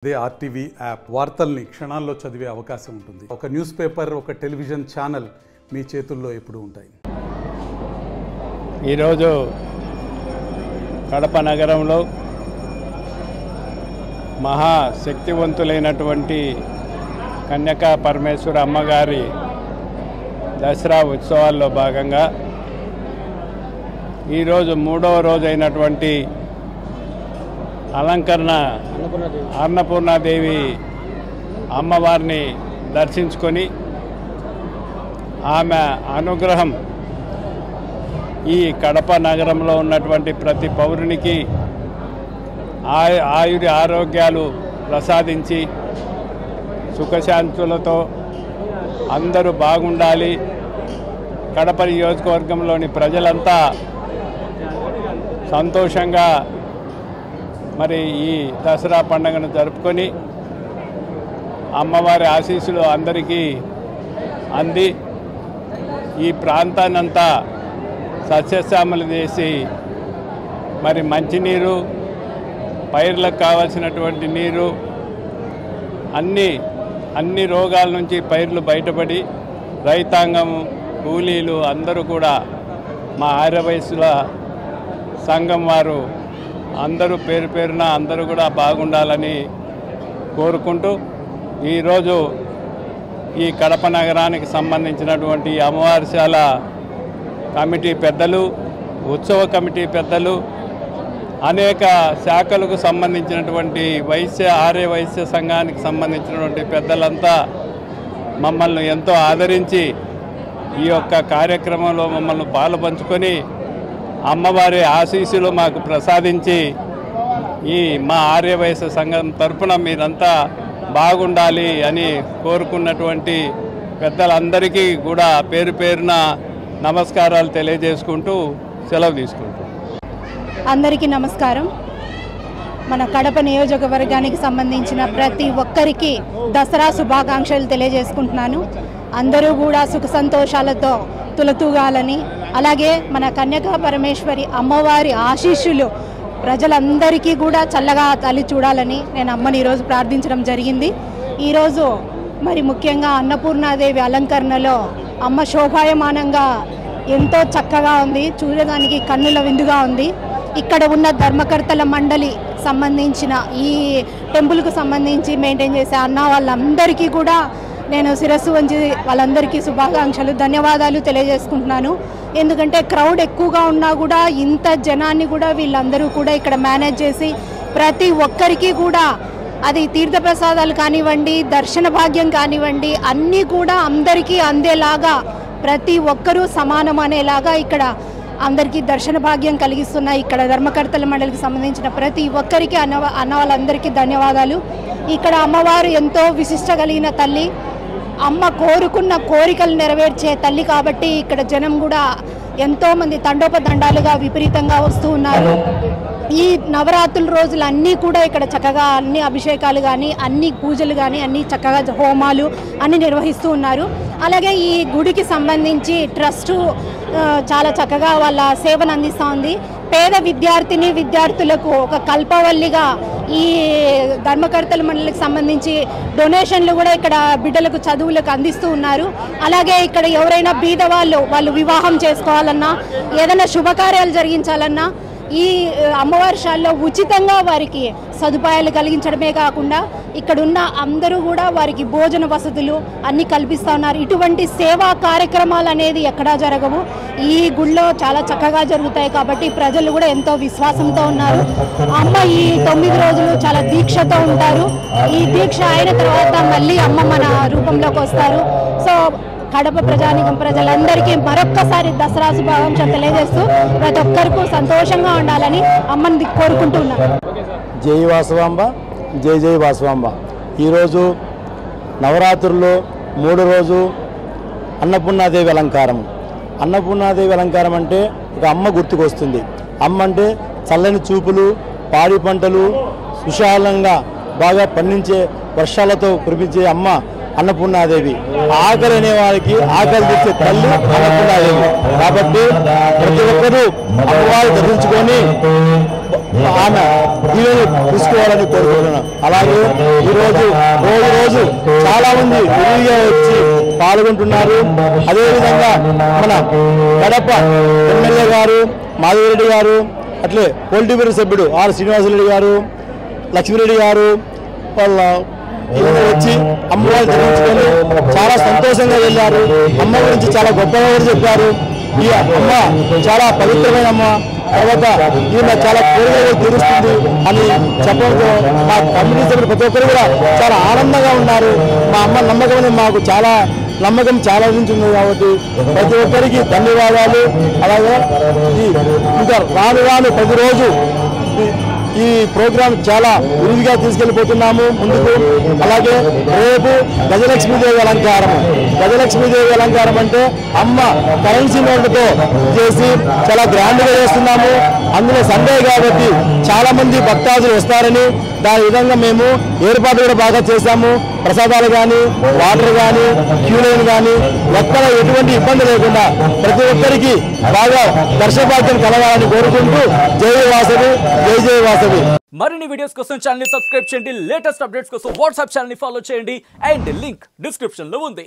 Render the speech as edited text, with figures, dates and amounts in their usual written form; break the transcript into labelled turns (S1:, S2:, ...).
S1: అదే RTV app వార్తల్ని క్షణాల్లో చదివే అవకాశం ఉంటుంది. ఒక న్యూస్ పేపర్, ఒక టెలివిజన్ ఛానల్ మీ చేతుల్లో ఎప్పుడూ ఉంటాయి.
S2: ఈరోజు కడప నగరంలో మహాశక్తివంతులైనటువంటి కన్యకా పరమేశ్వర అమ్మగారి దసరా ఉత్సవాల్లో భాగంగా ఈరోజు మూడవ రోజు అయినటువంటి అలంకరణ అన్నపూర్ణాదేవి అమ్మవారిని దర్శించుకొని ఆమె అనుగ్రహం ఈ కడప నగరంలో ఉన్నటువంటి ప్రతి పౌరునికి ఆయురి ఆరోగ్యాలు ప్రసాదించి సుఖశాంతులతో అందరూ బాగుండాలి. కడప నియోజకవర్గంలోని ప్రజలంతా సంతోషంగా మరి ఈ దసరా పండుగను జరుపుకొని అమ్మవారి ఆశీస్సులు అందరికీ అంది ఈ ప్రాంతాన్నంతా సస్యశ్యామలు చేసి మరి మంచినీరు, పైర్లకు కావాల్సినటువంటి నీరు, అన్ని రోగాల నుంచి పైర్లు బయటపడి రైతాంగం, కూలీలు అందరూ కూడా మా ఆర్యవయస్సుల సంఘం వారు అందరూ పేరు పేరున అందరూ కూడా బాగుండాలని కోరుకుంటూ ఈరోజు ఈ కడప నగరానికి సంబంధించినటువంటి అమ్మవారిశాల కమిటీ పెద్దలు, ఉత్సవ కమిటీ పెద్దలు, అనేక శాఖలకు సంబంధించినటువంటి ఆర్య వైశ్య సంఘానికి సంబంధించినటువంటి పెద్దలంతా మమ్మల్ని ఎంతో ఆదరించి ఈ యొక్క కార్యక్రమంలో మమ్మల్ని పాలుపంచుకొని అమ్మవారి ఆశీస్సులు మాకు ప్రసాదించి ఈ మా ఆర్య వైశ్య సంఘం తరఫున మీరంతా బాగుండాలి అని కోరుకున్నటువంటి పెద్దలందరికీ కూడా పేరు పేరున నమస్కారాలు తెలియజేసుకుంటూ సెలవు తీసుకుంటాం.
S3: అందరికీ నమస్కారం. మన కడప నియోజకవర్గానికి సంబంధించిన ప్రతి ఒక్కరికి దసరా శుభాకాంక్షలు తెలియజేసుకుంటున్నాను. అందరూ కూడా సుఖ సంతోషాలతో తులతూగాలని, అలాగే మన కన్యకా పరమేశ్వరి అమ్మవారి ఆశీస్సులు ప్రజలందరికీ కూడా చల్లగా తల్లి చూడాలని నేను అమ్మని ఈరోజు ప్రార్థించడం జరిగింది. ఈరోజు మరి ముఖ్యంగా అన్నపూర్ణాదేవి అలంకరణలో అమ్మ శోభాయమానంగా ఎంతో చక్కగా ఉంది, చూడడానికి కన్నుల విందుగా ఉంది. ఇక్కడ ఉన్న ధర్మకర్తల మండలి సంబంధించిన ఈ టెంపుల్కు సంబంధించి మెయింటైన్ చేసే అన్న వాళ్ళందరికీ కూడా నేను శిరస్సు వంచి వాళ్ళందరికీ శుభాకాంక్షలు, ధన్యవాదాలు తెలియజేసుకుంటున్నాను. ఎందుకంటే క్రౌడ్ ఎక్కువగా ఉన్నా కూడా ఇంత జనాన్ని కూడా వీళ్ళందరూ కూడా ఇక్కడ మేనేజ్ చేసి ప్రతి ఒక్కరికి కూడా అది తీర్థప్రసాదాలు కానివ్వండి, దర్శన భాగ్యం కానివ్వండి, అన్నీ కూడా అందరికీ అందేలాగా ప్రతి ఒక్కరూ సమానం అనేలాగా ఇక్కడ అందరికీ దర్శన భాగ్యం కలిగిస్తున్నాయి. ఇక్కడ ధర్మకర్తల మండలికి సంబంధించిన ప్రతి ఒక్కరికి అన్న వాళ్ళందరికీ ధన్యవాదాలు. ఇక్కడ అమ్మవారు ఎంతో విశిష్ట కలిగిన తల్లి, అమ్మ కోరుకున్న కోరికలు నెరవేర్చే తల్లి కాబట్టి ఇక్కడ జనం కూడా ఎంతోమంది తండోపతండాలుగా విపరీతంగా వస్తూ ఉన్నారు. ఈ నవరాత్రుల రోజులు అన్నీ కూడా ఇక్కడ చక్కగా అన్ని అభిషేకాలు కానీ, అన్ని పూజలు కానీ, అన్ని చక్కగా హోమాలు అన్ని నిర్వహిస్తూ ఉన్నారు. అలాగే ఈ గుడికి సంబంధించి ట్రస్టు చాలా చక్కగా వాళ్ళ సేవను అందిస్తూ ఉంది. పేద విద్యార్థులకు ఒక కల్పవల్లిగా ఈ ధర్మకర్తల మండలికి సంబంధించి డొనేషన్లు కూడా ఇక్కడ బిడ్డలకు చదువులకు అందిస్తూ ఉన్నారు. అలాగే ఇక్కడ ఎవరైనా బీద వాళ్ళు వివాహం చేసుకోవాలన్నా, ఏదైనా శుభకార్యాలు జరిగించాలన్నా ఈ అమ్మవారి శాలలో ఉచితంగా వారికి సదుపాయాలు కలిగించడమే కాకుండా ఇక్కడున్న అందరూ కూడా వారికి భోజన వసతులు అన్నీ కల్పిస్తూ ఉన్నారు. ఇటువంటి సేవా కార్యక్రమాలు అనేది ఎక్కడా జరగవు, ఈ గుళ్ళో చాలా చక్కగా జరుగుతాయి. కాబట్టి ప్రజలు కూడా ఎంతో విశ్వాసంతో ఉన్నారు. అమ్మ ఈ 9 రోజులు చాలా దీక్షతో ఉంటారు. ఈ దీక్ష అయిన తర్వాత మళ్ళీ అమ్మ మన రూపంలోకి వస్తారు. సో కడప ప్రజానికం ప్రజలందరికీ మరొక్కసారి దసరా శుభాకాంక్షలు తెలియజేస్తూ ప్రతి ఒక్కరికి సంతోషంగా ఉండాలని అమ్మని కోరుకుంటున్నాను.
S4: జై వాసవాంబ, జై జై వాసవాంబ. ఈరోజు నవరాత్రుల్లో 3వ రోజు అన్నపూర్ణాదేవి అలంకారం. అన్నపూర్ణాదేవి అలంకారం అంటే ఒక అమ్మ గుర్తుకొస్తుంది. అమ్మ అంటే చల్లని చూపులు, పాడి పంటలు సుశాలంగా బాగా పండించే వర్షాలతో కురిపించే అమ్మ అన్నపూర్ణాదేవి. ఆకలి అనే వారికి ఆకలి తెచ్చే తల్లి అన్నపూర్ణాదేవి. కాబట్టి ప్రతి ఒక్కరూ అమ్మవారిని దర్శించుకొని ఆమె దీనిని తీసుకోవాలని కోరుకుంటున్నాను. అలాగే ఈరోజు రోజు చాలా మంది విరివిగా వచ్చి పాల్గొంటున్నారు. అదేవిధంగా మన కడప ఎమ్మెల్యే గారు మాధవిరెడ్డి గారు, అట్లే పోలిటీ బ్యూరో సభ్యుడు ఆర్ శ్రీనివాసరెడ్డి గారు, లక్ష్మీరెడ్డి గారు వాళ్ళ వచ్చి అమ్మవారిని దర్శించుకొని చాలా సంతోషంగా వెళ్ళారు. అమ్మ గురించి చాలా గొప్పగా చెప్పారు. ఈ అమ్మ చాలా పవిత్రమైన అమ్మ, తర్వాత ఈమె చాలా కోరికలు తీరుస్తుంది అని చెప్పడంతో మా కమ్యూనిటీ సభ్యులు ప్రతి ఒక్కరు కూడా చాలా ఆనందంగా ఉన్నారు. మా అమ్మ నమ్మకం మాకు చాలా నమ్మకం చాలా నుంచి ఉంది కాబట్టి ప్రతి ఒక్కరికి ధన్యవాదాలు. అలాగే ఇంకా రాను ప్రతిరోజు ఈ ప్రోగ్రాం చాలా విరివిగా తీసుకెళ్ళిపోతున్నాము ముందుకు. అలాగే రేపు గజలక్ష్మీదేవి అలంకారం. గజలక్ష్మీదేవి అలంకారం అంటే అమ్మ కరెన్సీ నోట్లతో చేసి చాలా గ్రాండ్గా చేస్తున్నాము. అందులో సండే కాబట్టి చాలా మంది భక్తాదులు వస్తారని దాని విధంగా మేము ఏర్పాటు కూడా బాగా చేశాము. ప్రసాదాలు కానీ, వాటర్ కానీ, క్యూ లైన్ కానీ ఎక్కడ ఎటువంటి ఇబ్బంది లేకుండా ప్రతి ఒక్కరికి బాగా దర్శనభాగ్యం కలగాలని కోరుకుంటూ జై వాసవి, జై వాసవి.
S5: మరిన్ని వీడియోస్ కోసం ఛానల్ ని సబ్స్క్రైబ్ చేయండి. లేటెస్ట్ అప్డేట్స్ కోసం వాట్సాప్ ఛానల్ ని ఫాలో చేయండి. అండ్ లింక్ డిస్క్రిప్షన్ లో ఉంది.